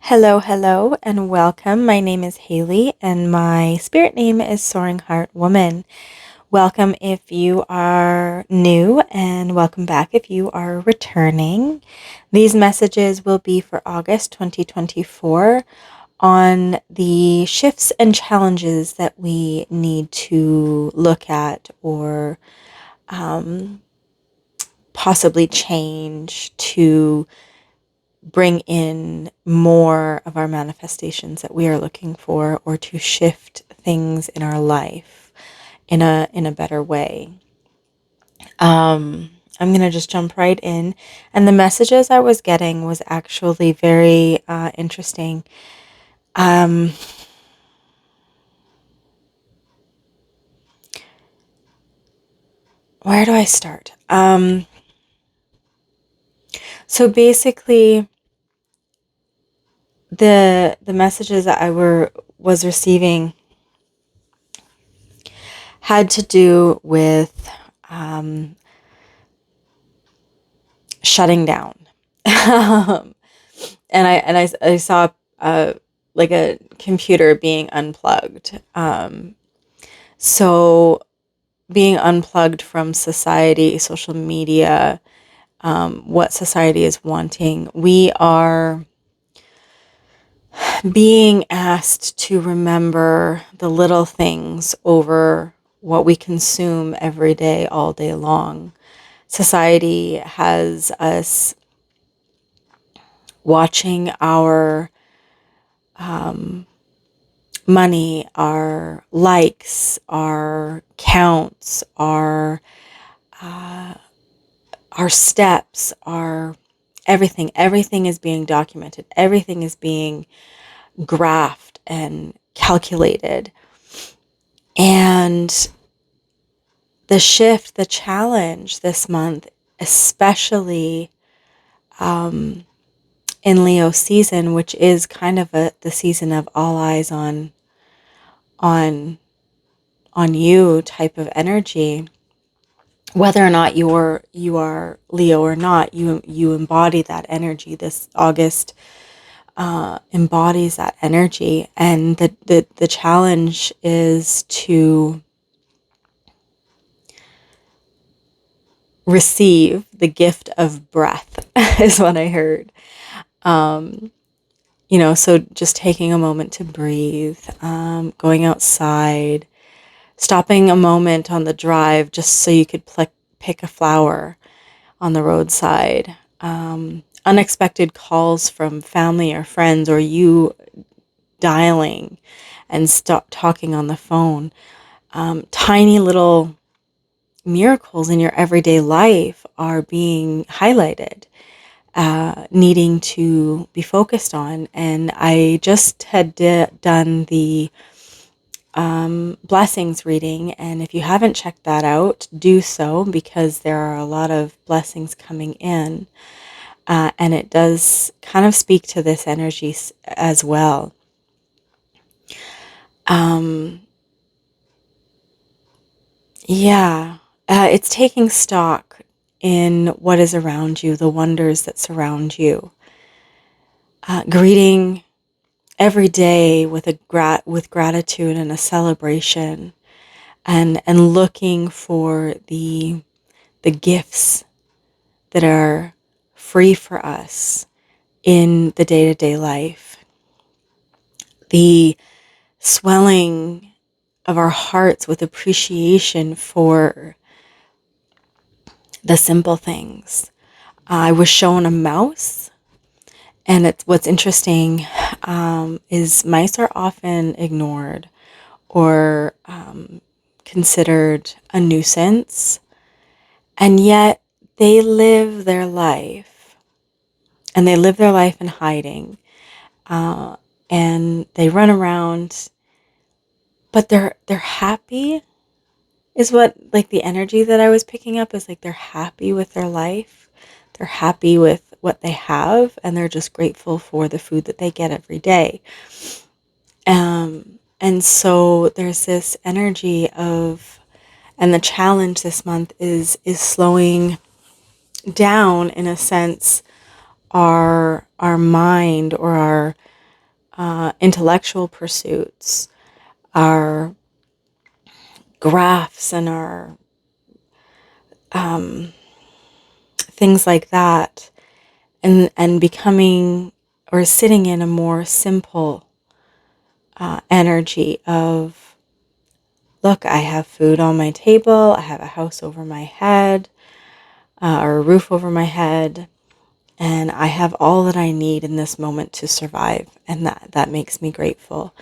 Hello, hello, and welcome. My name is Haley, and my spirit name is Soaring Heart Woman. Welcome if you are new, and welcome back if you are returning. These messages will be for August 2024 on the shifts and challenges that we need to look at or possibly change to bring in more of our manifestations that we are looking for, or to shift things in our life in a better way. I'm gonna just jump right in, and the messages I was getting was actually very interesting. Um, where do I start? So basically, the messages that was receiving had to do with shutting down. And I saw like a computer being unplugged. So being unplugged from society, social media, what society is wanting, we are being asked to remember the little things over what we consume every day, all day long. Society has us watching our money, our likes, our counts, our steps, our everything. Everything is being documented. Everything is being graphed and calculated. And the shift, the challenge this month, especially in Leo season, which is kind of the season of all eyes on on you type of energy, whether or not you are Leo or not, you embody that energy. This August embodies that energy, and the challenge is to receive the gift of breath is what I heard. So just taking a moment to breathe, going outside, stopping a moment on the drive just so you could pick a flower on the roadside, unexpected calls from family or friends, or you dialing and stop talking on the phone. Tiny little miracles in your everyday life are being highlighted, needing to be focused on. And I just had done the blessings reading, and if you haven't checked that out, do so, because there are a lot of blessings coming in, and it does kind of speak to this energy as well. Yeah, it's taking stock in what is around you, the wonders that surround you, greeting every day with with gratitude and a celebration, and looking for the gifts that are free for us in the day-to-day life. The swelling of our hearts with appreciation for the simple things. I was shown a mouse, and what's interesting is mice are often ignored or considered a nuisance, and yet they live their life, and they live their life in hiding, and they run around, but they're happy, is what, like, the energy that I was picking up is like they're happy with their life. They're happy with what they have, and they're just grateful for the food that they get every day. And so there's this energy of, and the challenge this month is slowing down, in a sense, our mind, or intellectual pursuits, our graphs, and our things like that, and becoming or sitting in a more simple energy of, look, I have food on my table, I have a house over my head, or a roof over my head, and I have all that I need in this moment to survive, and that makes me grateful.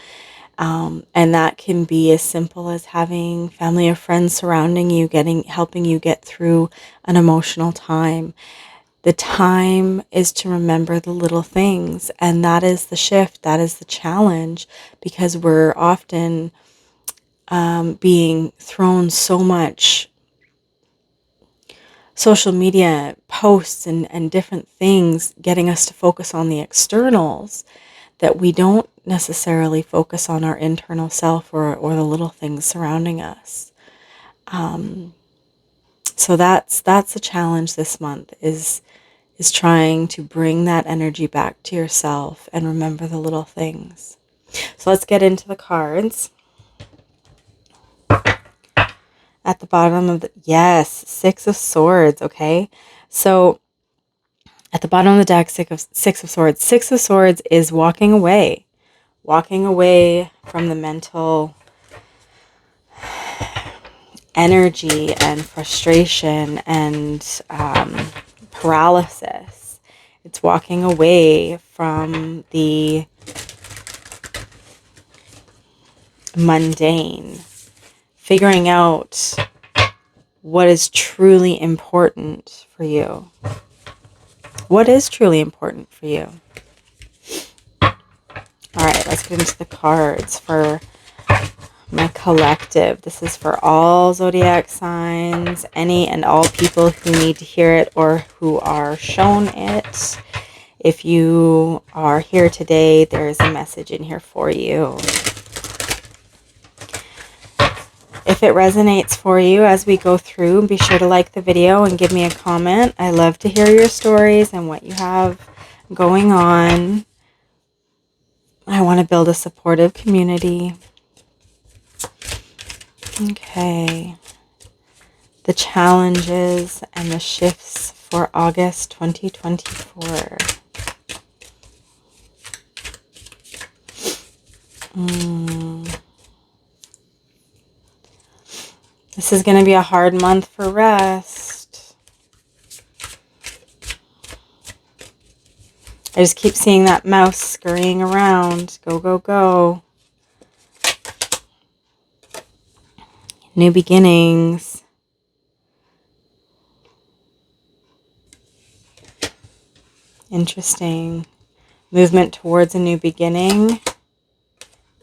And that can be as simple as having family or friends surrounding you, helping you get through an emotional time. The time is to remember the little things, and that is the shift, that is the challenge, because we're often being thrown so much social media posts and different things getting us to focus on the externals, that we don't necessarily focus on our internal self, or the little things surrounding us. So that's a challenge this month, is trying to bring that energy back to yourself and remember the little things. So let's get into the cards. At the bottom of yes, Six of Swords, okay? So at the bottom of the deck, Six of Swords. Six of Swords is walking away from the mental energy and frustration and paralysis. It's walking away from the mundane, figuring out what is truly important for you. What is truly important for you? All right, let's get into the cards for my collective. This is for all zodiac signs, any and all people who need to hear it or who are shown it. If you are here today, there is a message in here for you. If it resonates for you as we go through, be sure to like the video and give me a comment. I love to hear your stories and what you have going on. I want to build a supportive community. Okay. The challenges and the shifts for August 2024. This is going to be a hard month for rest. I just keep seeing that mouse scurrying around. Go, go, go. New beginnings. Interesting. Movement towards a new beginning.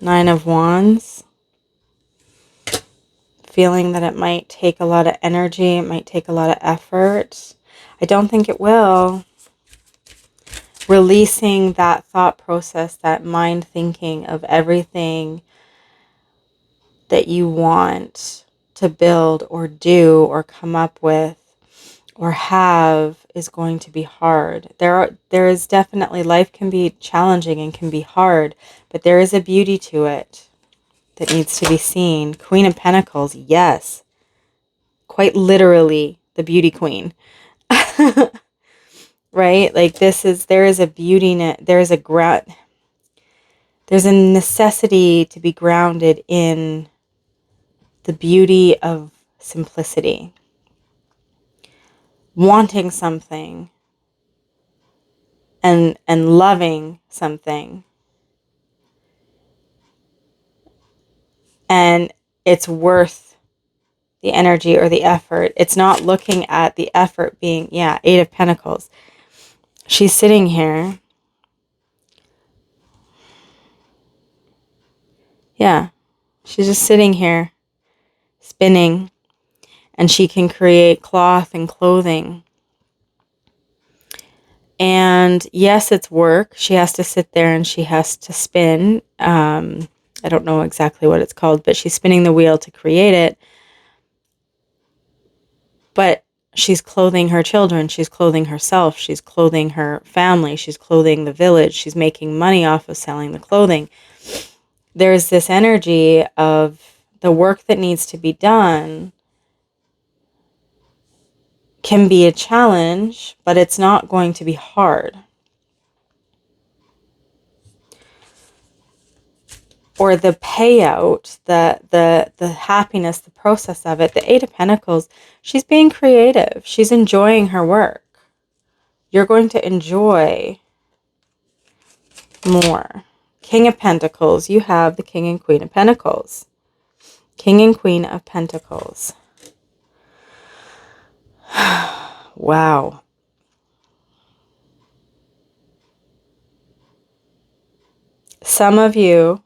Nine of Wands. Feeling that it might take a lot of energy. It might take a lot of effort. I don't think it will. Releasing that thought process, that mind thinking of everything that you want to build or do or come up with or have is going to be hard. There is definitely, life can be challenging and can be hard, but there is a beauty to it that needs to be seen. Queen of Pentacles, yes. Quite literally the beauty queen. Right? Like there is a beauty in it. There's a necessity to be grounded in the beauty of simplicity. Wanting something and loving something. And it's worth the energy or the effort. It's not looking at the effort being, Eight of Pentacles. She's sitting here. Yeah. She's just sitting here spinning, and she can create cloth and clothing. And yes, it's work. She has to sit there and she has to spin. I don't know exactly what it's called, but she's spinning the wheel to create it. But she's clothing her children, she's clothing herself, she's clothing her family, she's clothing the village, she's making money off of selling the clothing. There's this energy of the work that needs to be done can be a challenge, but it's not going to be hard. Or the payout, the happiness, the process of it. The Eight of Pentacles, she's being creative. She's enjoying her work. You're going to enjoy more. King of Pentacles, you have the King and Queen of Pentacles. King and Queen of Pentacles. Wow. Some of you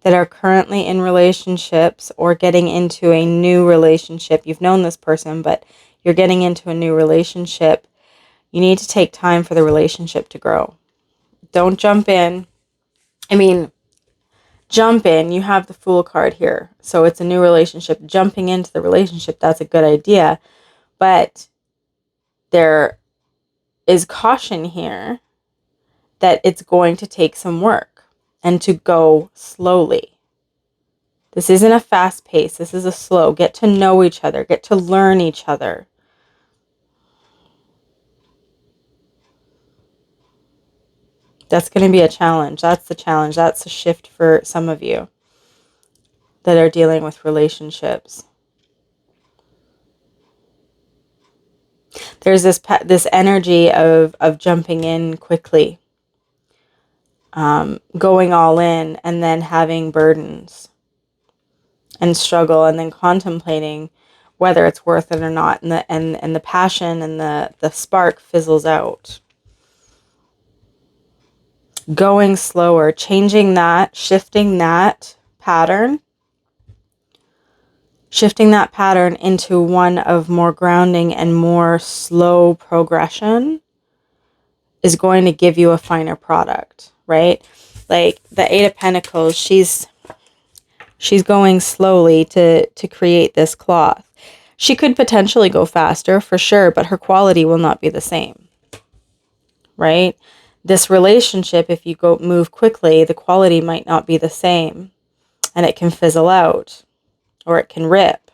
that are currently in relationships or getting into a new relationship, you've known this person, but you're getting into a new relationship, you need to take time for the relationship to grow. Don't jump in. I mean, jump in. You have the Fool card here. So it's a new relationship. Jumping into the relationship, that's a good idea. But there is caution here that it's going to take some work and to go slowly. This isn't a fast pace. This is a slow. Get to know each other. Get to learn each other. That's going to be a challenge. That's the challenge. That's a shift for some of you that are dealing with relationships. There's this energy of jumping in quickly, going all in, and then having burdens and struggle, and then contemplating whether it's worth it or not, and the passion and the spark fizzles out. Going slower, changing that, shifting that pattern into one of more grounding and more slow progression is going to give you a finer product, right? Like the Eight of Pentacles, she's going slowly to create this cloth. She could potentially go faster for sure, but her quality will not be the same, right? This relationship, if you move quickly, the quality might not be the same, and it can fizzle out or it can rip.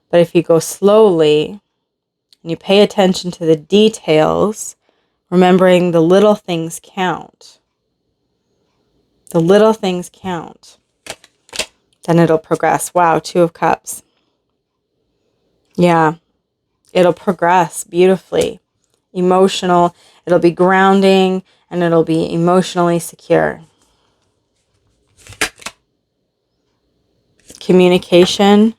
But if you go slowly and you pay attention to the details, remembering the little things count. The little things count. Then it'll progress. Wow, Two of Cups. Yeah, it'll progress beautifully. Emotional. It'll be grounding and it'll be emotionally secure. Communication.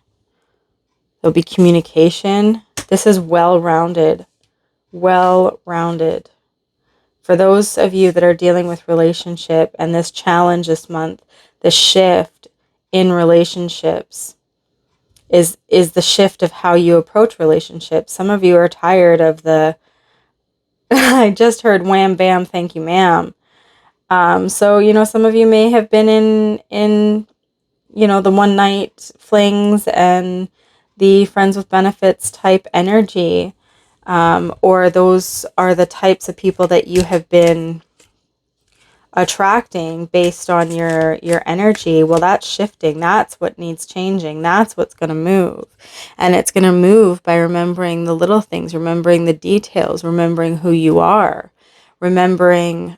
There'll be communication. This is well-rounded. Well-rounded. For those of you that are dealing with relationship and this challenge this month, the shift in relationships is the shift of how you approach relationships. Some of you are tired of the, I just heard wham, bam, thank you, ma'am. So, some of you may have been in the one night flings and the friends with benefits type energy. Or those are the types of people that you have been attracting based on your energy. Well, that's shifting. That's what needs changing. That's what's going to move. And it's going to move by remembering the little things, remembering the details, remembering who you are, remembering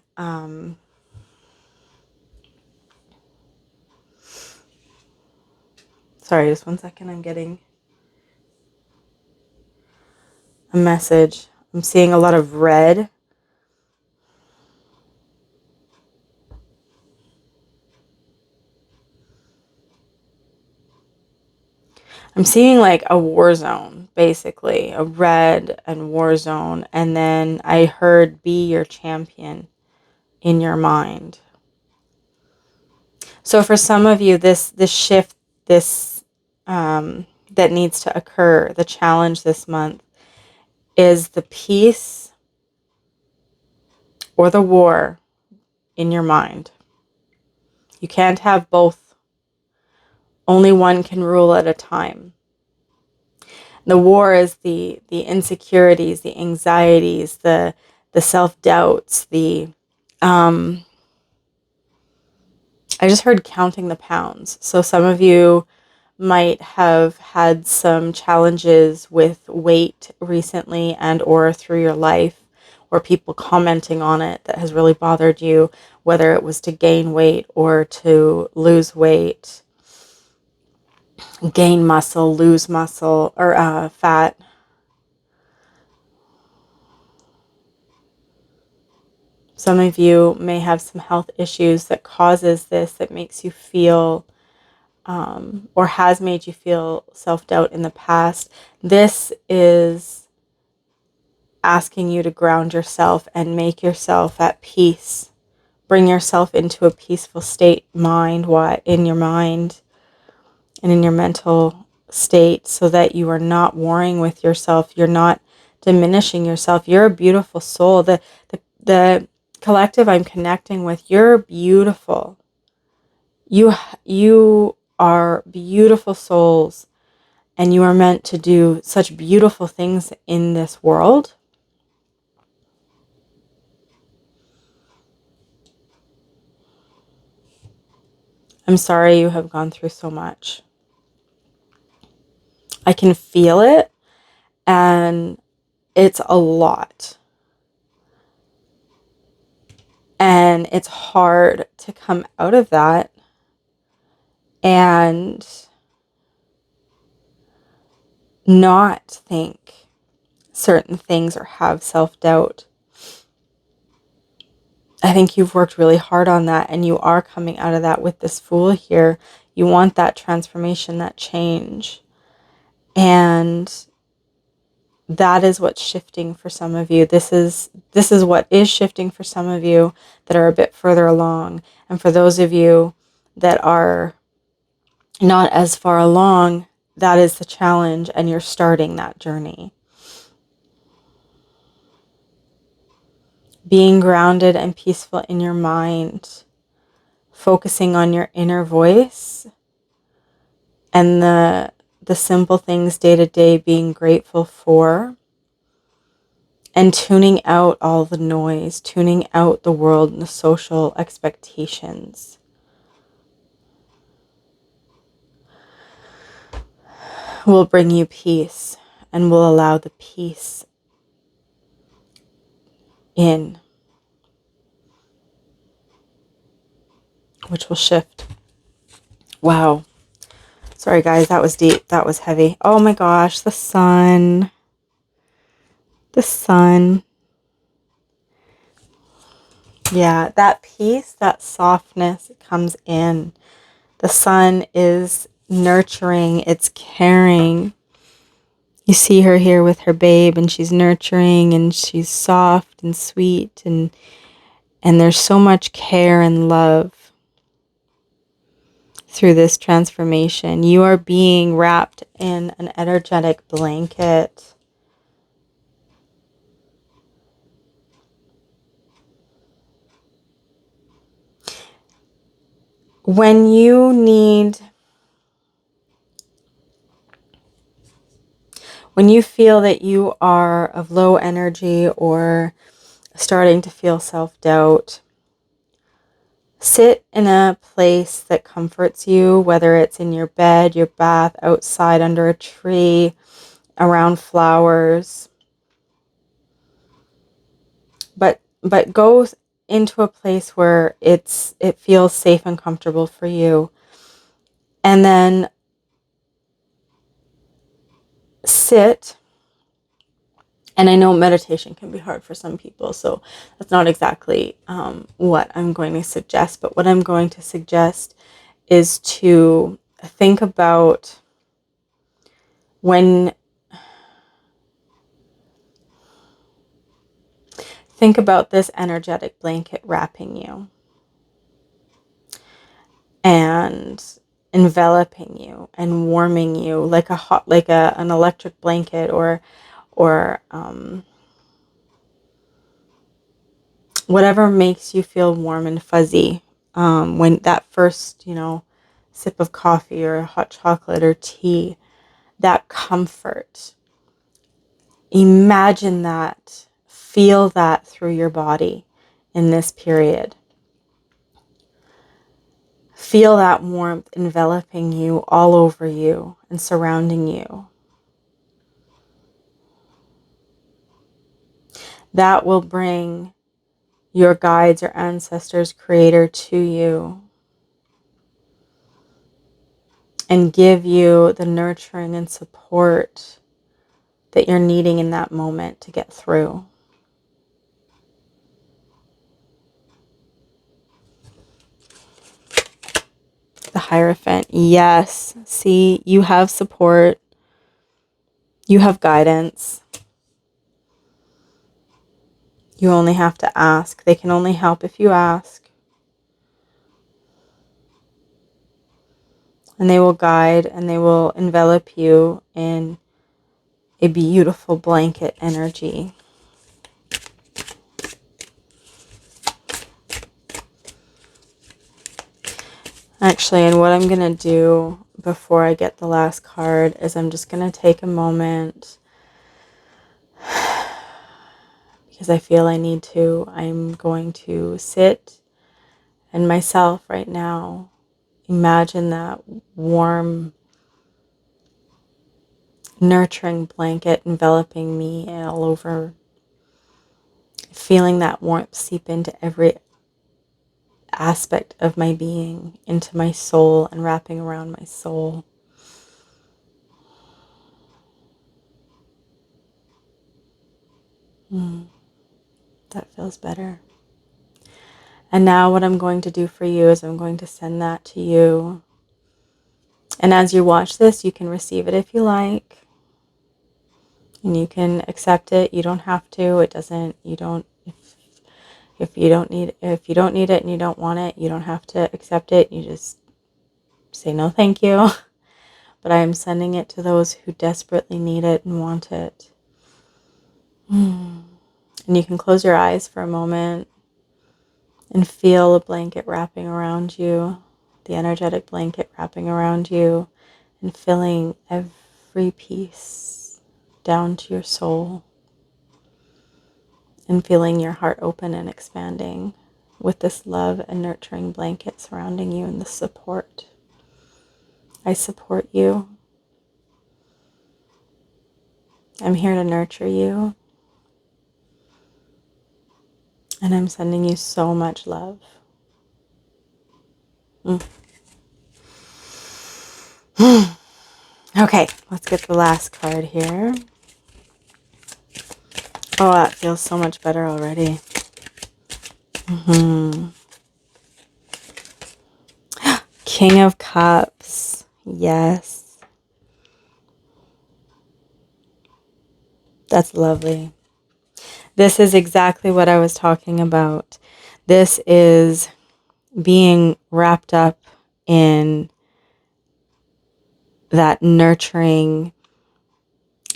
sorry, just one second. I'm getting a message. I'm seeing a lot of red. I'm seeing like a war zone, basically, a red and war zone. And then I heard be your champion in your mind. So for some of you, this shift, that needs to occur, the challenge this month is the peace or the war in your mind. You can't have both. Only one can rule at a time. The war is the insecurities, the anxieties, the self-doubts, the I just heard counting the pounds. So some of you might have had some challenges with weight recently and or through your life, or people commenting on it that has really bothered you, whether it was to gain weight or to lose weight, gain muscle, lose muscle, or fat. Some of you may have some health issues that causes this, that makes you feel or has made you feel self-doubt in the past. This is asking you to ground yourself and make yourself at peace. Bring yourself into a peaceful state in your mind and in your mental state, so that you are not warring with yourself. You're not diminishing yourself. You're a beautiful soul. The collective I'm connecting with, you're beautiful. You are beautiful souls, and you are meant to do such beautiful things in this world. I'm sorry you have gone through so much. I can feel it, and it's a lot. And it's hard to come out of that and not think certain things or have self-doubt. I think you've worked really hard on that, and you are coming out of that with this Fool here. You want that transformation, that change. And that is what's shifting for some of you. This is what is shifting for some of you that are a bit further along. And for those of you that are not as far along, that is the challenge, and you're starting that journey. Being grounded and peaceful in your mind, focusing on your inner voice and the simple things day to day, being grateful for, and tuning out all the noise, tuning out the world and the social expectations. Will bring you peace, and will allow the peace in, which will shift. Wow. Sorry guys, that was deep. That was heavy. Oh my gosh, the sun. The sun. Yeah, that peace, that softness comes in. The sun is nurturing, it's caring. You see her here with her babe, and she's nurturing, and she's soft and sweet, and there's so much care and love through this transformation. You are being wrapped in an energetic blanket. When you feel that you are of low energy or starting to feel self-doubt, sit in a place that comforts you, whether it's in your bed, your bath, outside under a tree, around flowers. But go into a place where it feels safe and comfortable for you. And then sit. And I know meditation can be hard for some people, so that's not exactly what I'm going to suggest. But what I'm going to suggest is to think about this energetic blanket wrapping you and enveloping you and warming you like an electric blanket or whatever makes you feel warm and fuzzy. When that first, sip of coffee or hot chocolate or tea, that comfort. Imagine that. Feel that through your body in this period. Feel that warmth enveloping you, all over you, and surrounding you. That will bring your guides, your ancestors, creator to you and give you the nurturing and support that you're needing in that moment to get through. The Hierophant. Yes. See, you have support. You have guidance. You only have to ask. They can only help if you ask. And they will guide and they will envelop you in a beautiful blanket energy. Actually, and what I'm going to do before I get the last card is I'm just going to take a moment because I feel I need to. I'm going to sit and myself right now imagine that warm, nurturing blanket enveloping me all over, feeling that warmth seep into every aspect of my being, into my soul and wrapping around my soul. That feels better. And now what I'm going to do for you is I'm going to send that to you. And as you watch this, you can receive it if you like. And you can accept it. You don't have to. It doesn't, you don't, if you don't need it and you don't want it, you don't have to accept it. You just say no thank you. But I am sending it to those who desperately need it and want it. And you can close your eyes for a moment and feel a blanket wrapping around you, the energetic blanket wrapping around you and filling every piece down to your soul, and feeling your heart open and expanding with this love and nurturing blanket surrounding you and the support. I support you. I'm here to nurture you. And I'm sending you so much love. Okay, let's get the last card here. Oh, that feels so much better already. King of Cups. Yes. That's lovely. This is exactly what I was talking about. This is being wrapped up in that nurturing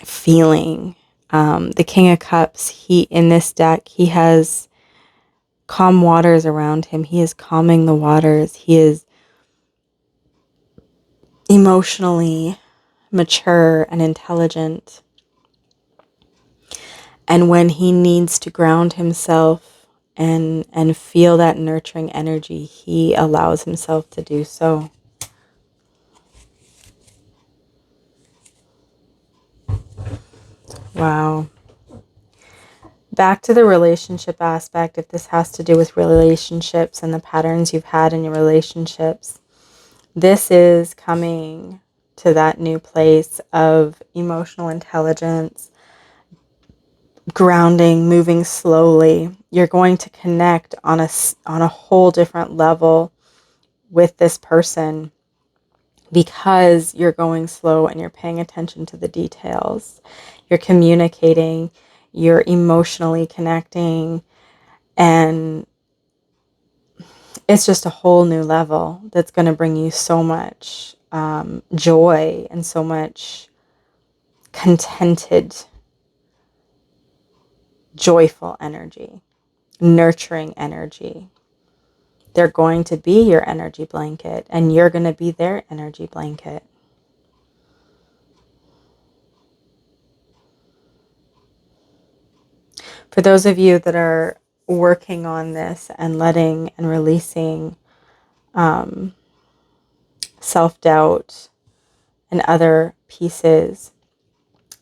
feeling. The King of Cups, in this deck, he has calm waters around him. He is calming the waters. He is emotionally mature and intelligent. And when he needs to ground himself and feel that nurturing energy, he allows himself to do so. Wow. Back to the relationship aspect, if this has to do with relationships and the patterns you've had in your relationships, this is coming to that new place of emotional intelligence, grounding, moving slowly. You're going to connect on a whole different level with this person because you're going slow and you're paying attention to the details. You're communicating, you're emotionally connecting, and it's just a whole new level that's going to bring you so much joy and so much contented, joyful energy, nurturing energy. They're going to be your energy blanket, and you're going to be their energy blanket. For those of you that are working on this and letting and releasing self-doubt and other pieces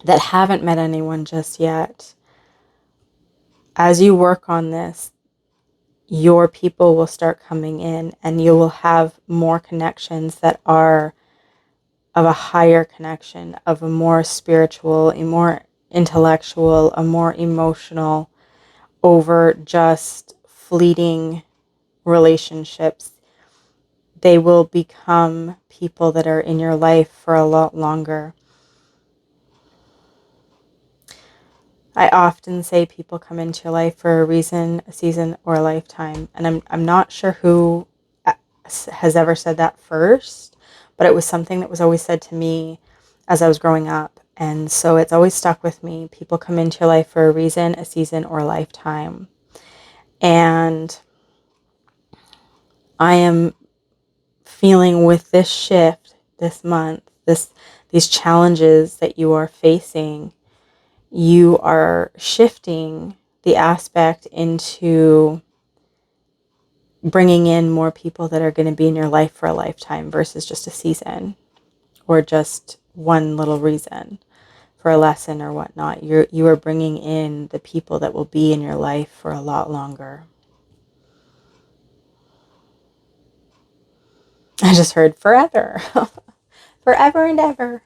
that haven't met anyone just yet, as you work on this, your people will start coming in and you will have more connections that are of a higher connection, of a more spiritual, a more intellectual, a more emotional, over just fleeting relationships. They will become people that are in your life for a lot longer. I often say people come into your life for a reason, a season, or a lifetime. And I'm not sure who has ever said that first, but it was something that was always said to me as I was growing up. And so it's always stuck with me. People come into your life for a reason, a season, or a lifetime. And I am feeling with this shift this month, these challenges that you are facing, you are shifting the aspect into bringing in more people that are going to be in your life for a lifetime versus just a season or just one little reason for a lesson or whatnot. You are bringing in the people that will be in your life for a lot longer. I just heard forever. Forever and ever.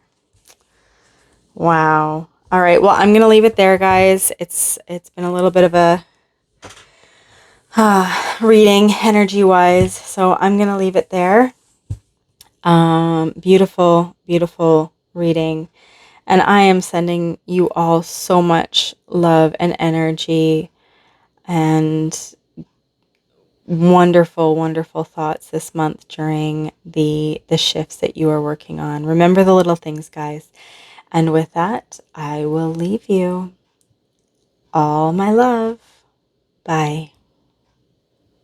Wow. All right. Well, I'm going to leave it there, guys. It's been a little bit of a reading energy wise. So I'm going to leave it there. Beautiful, beautiful reading. And I am sending you all so much love and energy and wonderful, wonderful thoughts this month during the shifts that you are working on. Remember the little things, guys. And with that, I will leave you. All my love. Bye.